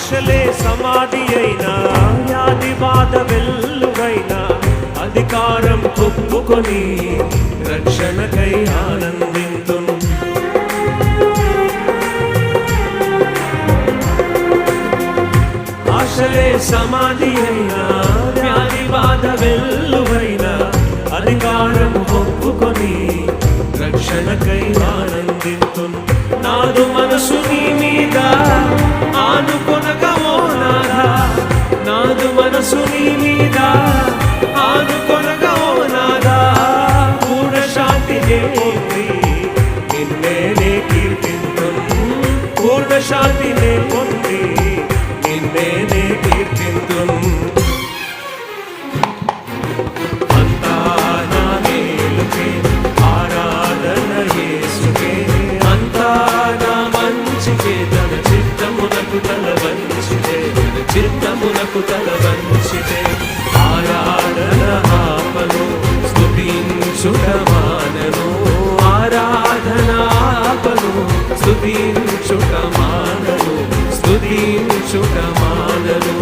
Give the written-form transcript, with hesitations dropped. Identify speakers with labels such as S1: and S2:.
S1: ఆశలే సమాధి అయినా, వ్యాధి బాధ వెల్లువైనా, అధికారం ఒప్పుకొని రక్షణకై ఆనందింతును. ఆశలే సమాధి అయినా, వ్యాధి బాధ వెల్లువైనా, అధికారం ఒప్పుకొని రక్షణకై ఆనందింతును. నాదు మనసు నీ మీద ఆనుకొనగా ఓ నాథా, నాదు మనసు నీ మీద ఆనుకొనగా ఓ నాథా, పూర్ణ శాంతినే పొంది నిన్నే కీర్తింతును. పూర్ణ శాంతినే పొంది నిన్నే కీర్తింతును. అంతా నా మేలుకే ఆరాధన యేసుకే, అంతా నా మంచికే, తన చిత్తమునకు తల వంచితే, తన చిత్తమునకు తల వంచితే, ఆరాధన ఆపను స్తుతించుట మానను, ఆరాధన ఆపను స్తుతించుట మానను, స్తుతించుట మానను.